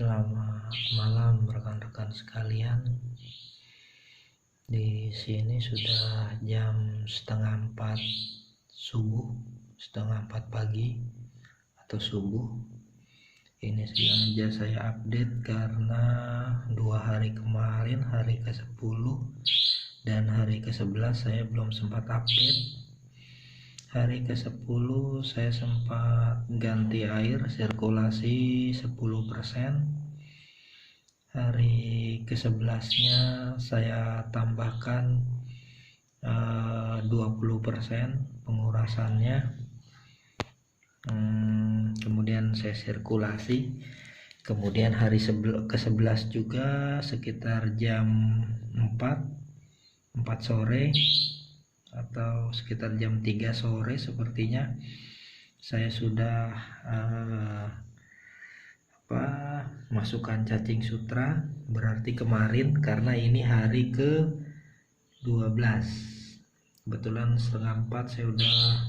Selamat malam rekan-rekan sekalian. Di sini sudah jam setengah 4 subuh, setengah 4 pagi atau subuh. Ini sengaja saya update karena 2 hari kemarin, hari ke-10 dan hari ke-11 saya belum sempat update. Hari ke-10 saya sempat ganti air, sirkulasi 10%. Hari ke-11 nya saya tambahkan 20% pengurasannya. Kemudian saya sirkulasi. Kemudian hari ke-11 juga sekitar jam 4 sore atau sekitar jam 3 sore sepertinya saya sudah masukkan cacing sutra. Berarti kemarin, karena ini hari ke-12, kebetulan setengah 4 saya udah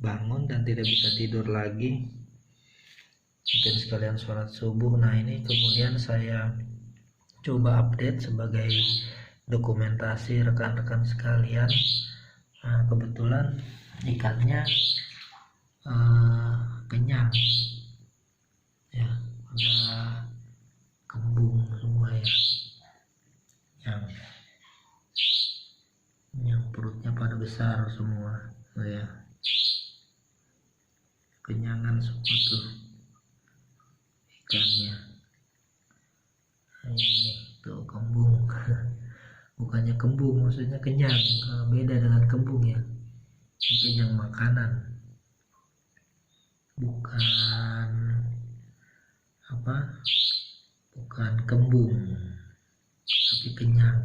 bangun dan tidak bisa tidur lagi, mungkin sekalian sholat subuh. Nah, ini kemudian saya coba update sebagai dokumentasi rekan-rekan sekalian. Nah, kebetulan ikannya kenyang ya, udah kembung semua ya, yang perutnya pada besar semua ya, kenyangan semua tuh ikannya. Ini tuh kembung bukannya kembung, maksudnya kenyang. Beda dengan kembung ya, kenyang makanan, bukan kembung tapi kenyang,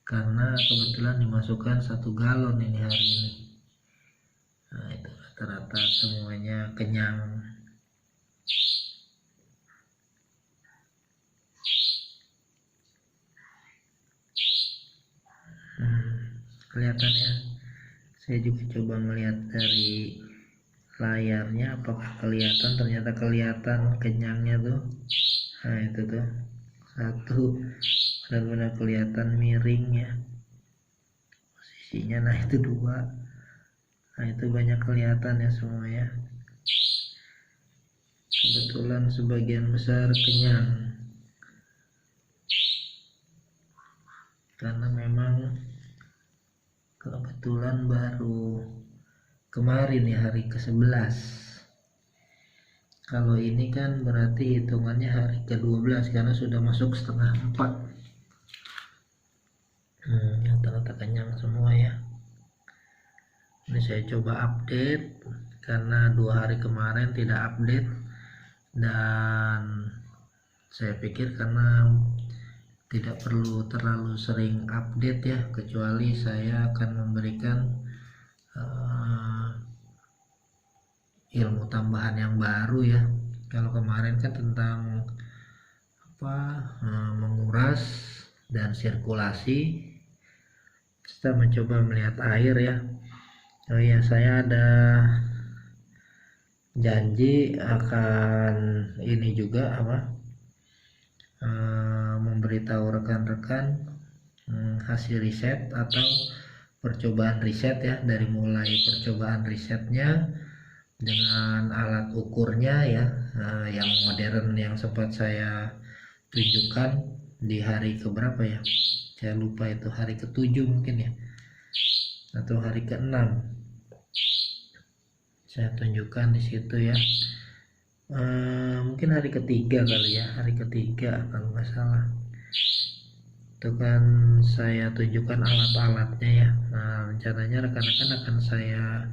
karena kebetulan dimasukkan 1 galon ini hari ini. Nah, itu rata-rata semuanya kenyang. Kelihatan ya, saya juga coba melihat dari layarnya apakah kelihatan. Ternyata kelihatan kenyangnya tuh. Nah, itu tuh satu benar-benar kelihatan miring ya posisinya. Nah, itu 2. Nah, itu banyak kelihatan ya semua ya. Kebetulan sebagian besar kenyang, karena memang kebetulan baru kemarin ya hari ke-11. Kalau ini kan berarti hitungannya hari ke-12 karena sudah masuk setengah 4. Rata-rata kenyang semua ya. Ini saya coba update karena 2 hari kemarin tidak update, dan saya pikir karena tidak perlu terlalu sering update ya, kecuali saya akan memberikan ilmu tambahan yang baru ya. Kalau kemarin kan tentang menguras dan sirkulasi, kita mencoba melihat air ya. Oh ya, saya ada janji akan ini juga memberitahu rekan-rekan hasil riset atau percobaan riset ya, dari mulai percobaan risetnya dengan alat ukurnya ya, yang modern yang sempat saya tunjukkan di hari keberapa ya, saya lupa, itu hari ke-7 mungkin ya, atau hari ke-6 saya tunjukkan di situ ya. Mungkin hari ke-3 kali ya, hari ke-3 kalau nggak salah. Itu kan saya tunjukkan alat-alatnya ya. Nah, rencananya rekan-rekan akan saya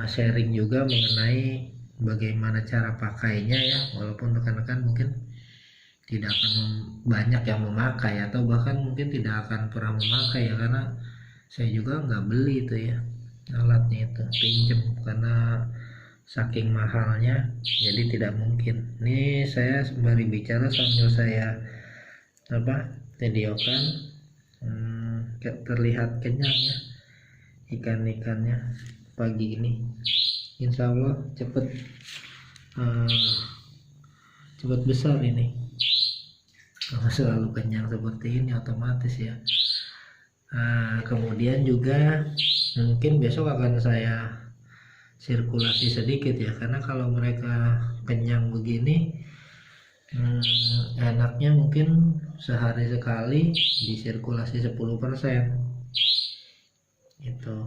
sharing juga mengenai bagaimana cara pakainya ya, walaupun rekan-rekan mungkin tidak akan banyak yang memakai, atau bahkan mungkin tidak akan pernah memakai ya, karena saya juga nggak beli itu ya alatnya, itu pinjem karena saking mahalnya, jadi tidak mungkin. Ini saya sembari bicara sambil saya videokan. Terlihat kenyang ya ikan-ikannya pagi ini. Insya Allah cepet cepat besar ini. Kalau selalu kenyang seperti ini otomatis ya. Nah, kemudian juga mungkin besok akan saya sirkulasi sedikit ya, karena kalau mereka kenyang begini enaknya mungkin sehari sekali disirkulasi 10% itu,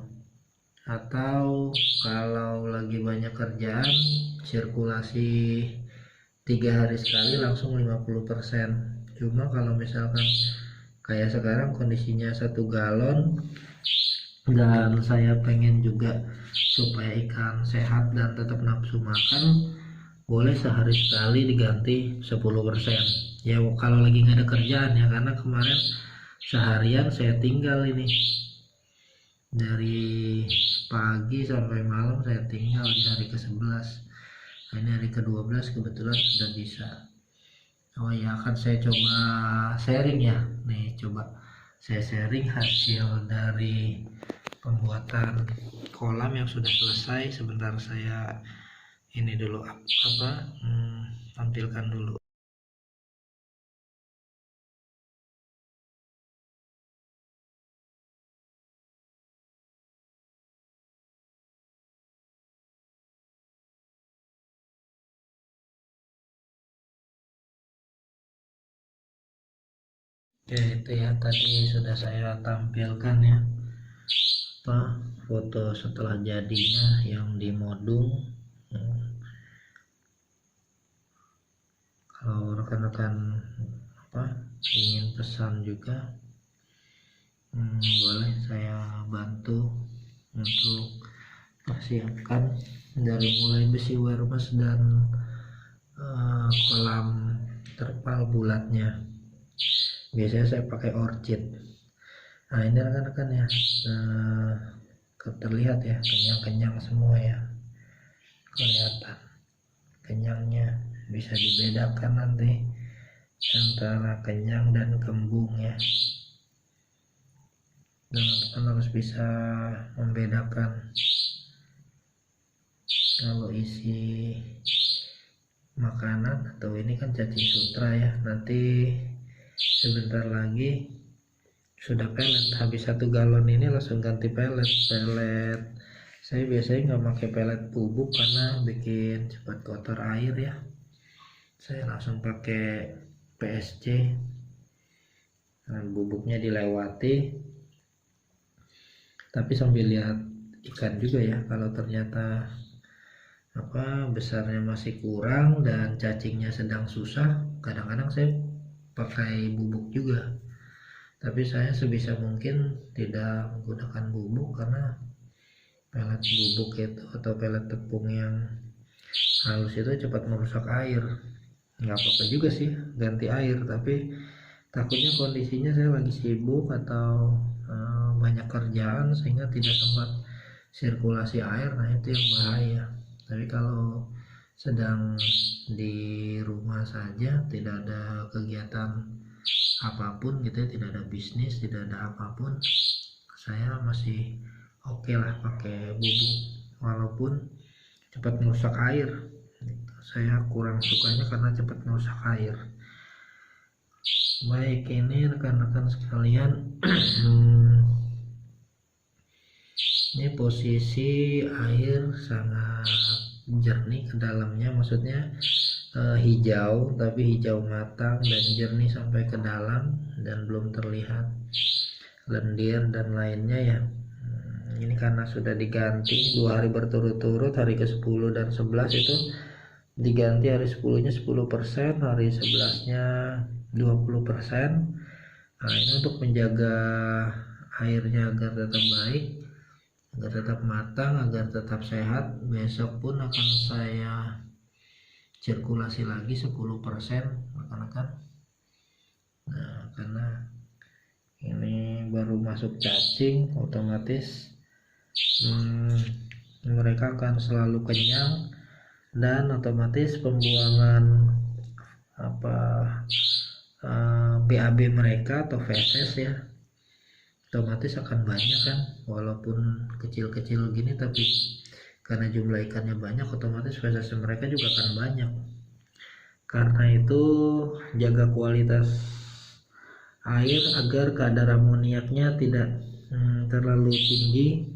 atau kalau lagi banyak kerjaan sirkulasi 3 hari sekali langsung 50%. Cuma kalau misalkan kayak sekarang kondisinya 1 galon dan saya pengen juga supaya ikan sehat dan tetap nafsu makan, boleh sehari sekali diganti 10%. Ya kalau lagi nggak ada kerjaan ya, karena kemarin seharian saya tinggal ini dari pagi sampai malam, saya tinggal di hari ke-11. Nah, ini hari ke-12 kebetulan sudah bisa. Oh ya, akan saya coba sharing ya. Nih, coba saya sharing hasil dari pembuatan kolam yang sudah selesai. Sebentar saya ini dulu tampilkan dulu. Oke, itu ya tadi sudah saya tampilkan ya foto setelah jadinya yang di modung. Kalau rekan-rekan ingin pesan juga, boleh saya bantu untuk persiapkan dari mulai besi wermes dan kolam terpal bulatnya. Biasanya saya pakai orchid. Nah, ini rekan-rekan ya, terlihat ya kenyang-kenyang semua ya, kelihatan kenyangnya. Bisa dibedakan nanti antara kenyang dan kembung ya, dan teman-teman harus bisa membedakan kalau isi makanan atau ini kan cacing sutra ya. Nanti sebentar lagi sudah pelet, habis 1 galon ini langsung ganti pelet. Saya biasanya nggak pakai pelet bubuk karena bikin cepat kotor air ya. Saya langsung pakai PSC dan bubuknya dilewati, tapi sambil lihat ikan juga ya. Kalau ternyata besarnya masih kurang dan cacingnya sedang susah, kadang-kadang saya pakai bubuk juga. Tapi saya sebisa mungkin tidak menggunakan bubuk karena pelet bubuk itu atau pelet tepung yang halus itu cepat merusak air. Nggak apa-apa juga sih ganti air, tapi takutnya kondisinya saya lagi sibuk atau banyak kerjaan sehingga tidak sempat sirkulasi air. Nah, itu yang bahaya. Tapi kalau sedang di rumah saja, tidak ada kegiatan apapun gitu ya, tidak ada bisnis, tidak ada apapun, saya masih oke lah pakai bubuk walaupun cepat merusak air. Saya kurang sukanya karena cepat merusak air. Baik, ini rekan-rekan sekalian, ini posisi air sangat jernih ke dalamnya, maksudnya hijau, tapi hijau matang dan jernih sampai ke dalam dan belum terlihat lendir dan lainnya ya. Ini karena sudah diganti 2 hari berturut-turut, hari ke-10 dan 11 itu diganti, hari 10-nya 10%, hari 11-nya 20%. Nah, ini untuk menjaga airnya agar tetap baik, agar tetap matang, agar tetap sehat. Besok pun akan saya sirkulasi lagi 10% rekan-rekan. Nah, karena ini baru masuk cacing, otomatis mereka akan selalu kenyang dan otomatis pembuangan BAB mereka atau feses ya otomatis akan banyak kan, walaupun kecil-kecil gini tapi karena jumlah ikannya banyak otomatis feses mereka juga akan banyak. Karena itu jaga kualitas air agar kadar amoniaknya tidak terlalu tinggi,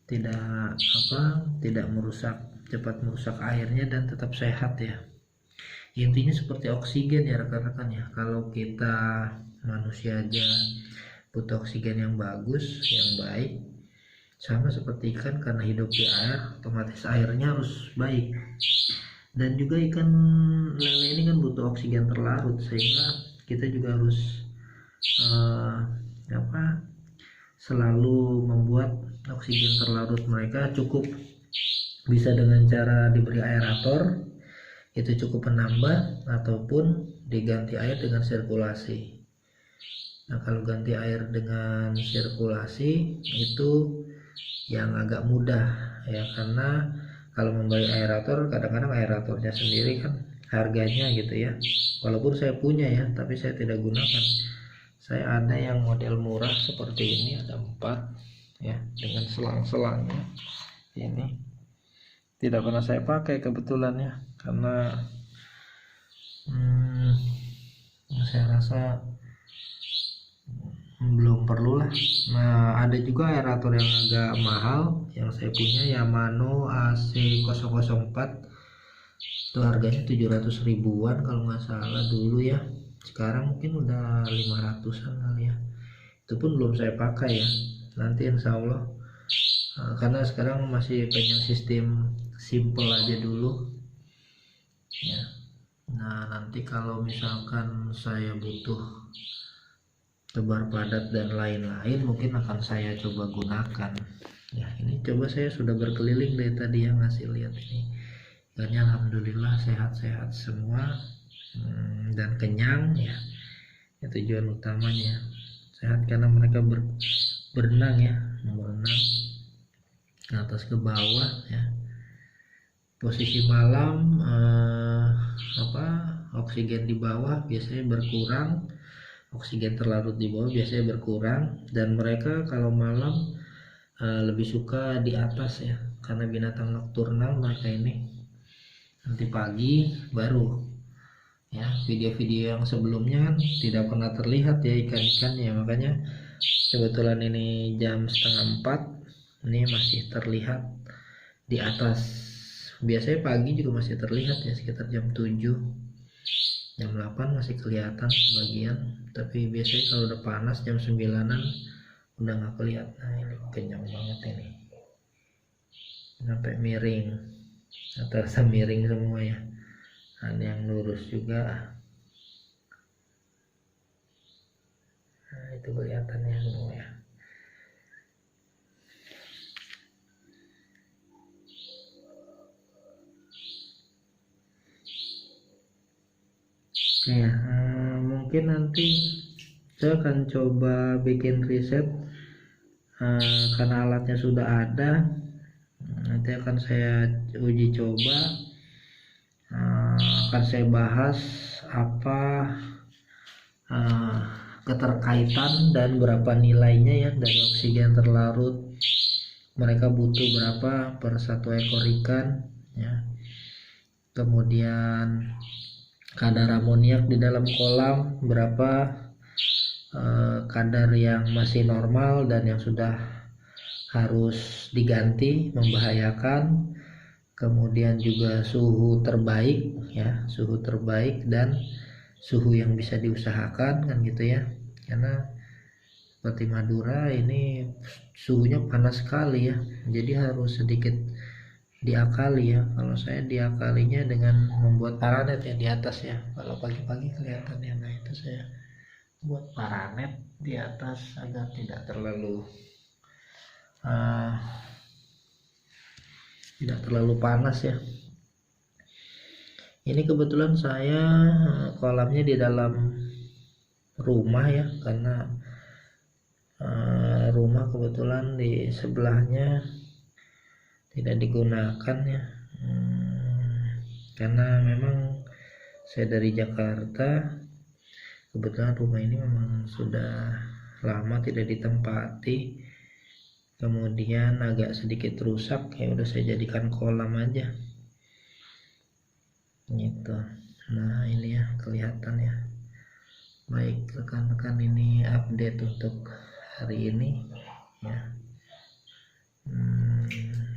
tidak cepat merusak airnya, dan tetap sehat ya. Intinya seperti oksigen ya rekan-rekan ya. Kalau kita manusia aja butuh oksigen yang bagus, yang baik, sama seperti ikan, karena hidup di air, otomatis airnya harus baik. Dan juga ikan lele ini kan butuh oksigen terlarut, sehingga kita juga harus selalu membuat oksigen terlarut mereka cukup, bisa dengan cara diberi aerator, itu cukup menambah, ataupun diganti air dengan sirkulasi. Nah, kalau ganti air dengan sirkulasi itu yang agak mudah ya, karena kalau membeli aerator, kadang-kadang aeratornya sendiri kan harganya gitu ya, walaupun saya punya ya, tapi saya tidak gunakan. Saya ada yang model murah seperti ini, ada 4 ya, dengan selang-selangnya. Ini tidak pernah saya pakai kebetulan ya, karena saya rasa belum perlu lah. Nah, ada juga aerator yang agak mahal yang saya punya, Yamano AC004, itu harganya 700 ribuan kalau nggak salah dulu ya. Sekarang mungkin udah 500-an kali ya. Itu pun belum saya pakai ya, nanti insya Allah, karena sekarang masih pengen sistem simple aja dulu ya. Nah, nanti kalau misalkan saya butuh tebar padat dan lain-lain, mungkin akan saya coba gunakan ya. Ini coba saya sudah berkeliling dari tadi yang ngasih lihat ini, ikannya alhamdulillah sehat-sehat semua dan kenyang ya. Itu tujuan utamanya, sehat karena mereka berenang ya, berenang ke atas ke bawah ya. Posisi malam oksigen di bawah biasanya berkurang, oksigen terlarut di bawah biasanya berkurang, dan mereka kalau malam lebih suka di atas ya, karena binatang nokturnal mereka ini. Nanti pagi baru ya, video-video yang sebelumnya kan tidak pernah terlihat ya ikan-ikannya, makanya kebetulan ini jam 3:30 ini masih terlihat di atas. Biasanya pagi juga masih terlihat ya, sekitar jam 7, jam 8 masih kelihatan sebagian, tapi biasanya kalau udah panas jam 9-an udah nggak kelihatan. Nah, ini kenyang banget ini sampai miring, rata-rata miring semua ya. Ada yang lurus juga. Nah, itu kelihatannya semua ya. Oke, mungkin nanti saya akan coba bikin riset, karena alatnya sudah ada. Nanti akan saya uji coba, akan saya bahas apa keterkaitan dan berapa nilainya ya dari oksigen terlarut. Mereka butuh berapa per 1 ekor ikan ya. Kemudian kadar amoniak di dalam kolam berapa, kadar yang masih normal dan yang sudah harus diganti membahayakan. Kemudian juga suhu terbaik ya, suhu terbaik dan suhu yang bisa diusahakan kan gitu ya. Karena seperti Madura ini suhunya panas sekali ya, jadi harus sedikit diakali ya. Kalau saya diakalinya dengan membuat paranet ya di atas ya, kalau pagi-pagi kelihatan ya. Nah, itu saya buat paranet di atas agar tidak terlalu panas ya. Ini kebetulan saya kolamnya di dalam rumah ya, karena rumah kebetulan di sebelahnya tidak digunakan ya, karena memang saya dari Jakarta. Kebetulan rumah ini memang sudah lama tidak ditempati, kemudian agak sedikit rusak ya, udah saya jadikan kolam aja gitu. Nah ini ya kelihatan ya. Baik rekan-rekan, ini update untuk hari ini ya.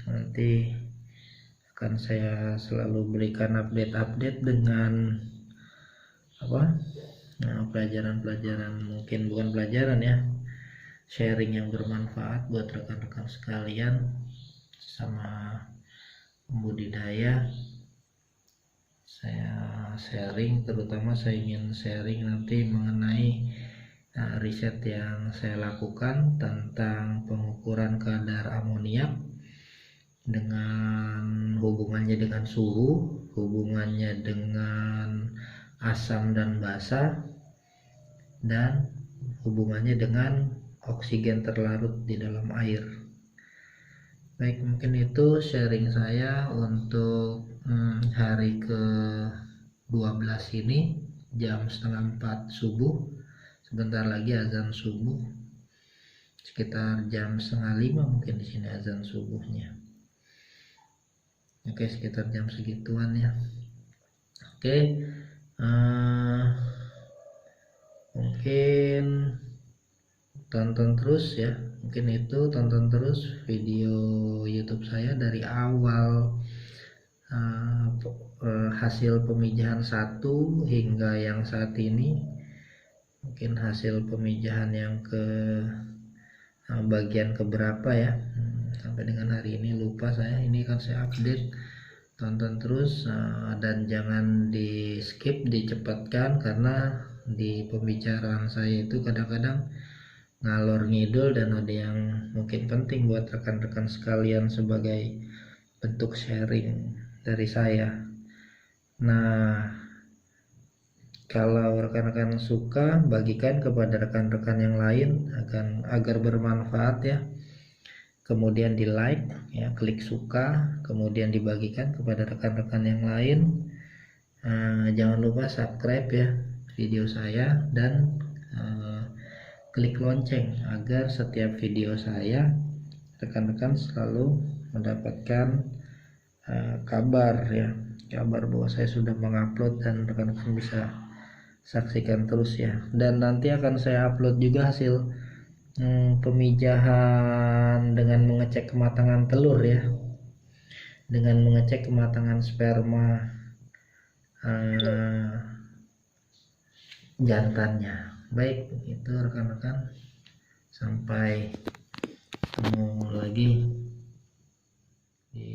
Nanti akan saya selalu berikan update-update dengan apa, pelajaran-pelajaran, mungkin bukan pelajaran ya, sharing yang bermanfaat buat rekan-rekan sekalian sama pembudidaya. Saya sharing, terutama saya ingin sharing nanti mengenai riset yang saya lakukan tentang pengukuran kadar amoniak dengan hubungannya dengan suhu, hubungannya dengan asam dan basa, dan hubungannya dengan oksigen terlarut di dalam air. Baik, mungkin itu sharing saya untuk hari ke-12 ini, jam 3:30 subuh. Sebentar lagi azan subuh, sekitar jam 4:30 mungkin di sini azan subuhnya. Oke, sekitar jam segituan ya. Oke, mungkin tonton terus ya, mungkin itu tonton terus video YouTube saya dari awal hasil pemijahan 1 hingga yang saat ini. Mungkin hasil pemijahan yang ke bagian keberapa ya, sampai dengan hari ini lupa saya. Ini kan saya update, tonton terus dan jangan di skip, dicepatkan, karena di pembicaraan saya itu kadang-kadang ngalor ngidul dan ada yang mungkin penting buat rekan-rekan sekalian sebagai bentuk sharing dari saya. Nah, kalau rekan-rekan suka, bagikan kepada rekan-rekan yang lain agar bermanfaat ya. Kemudian di like ya, klik suka, kemudian dibagikan kepada rekan-rekan yang lain. Jangan lupa subscribe ya video saya, dan klik lonceng agar setiap video saya rekan-rekan selalu mendapatkan kabar ya, kabar bahwa saya sudah mengupload, dan rekan-rekan bisa saksikan terus ya. Dan nanti akan saya upload juga hasil pemijahan dengan mengecek kematangan telur ya, dengan mengecek kematangan sperma jantannya. Baik, itu rekan-rekan, sampai ketemu lagi di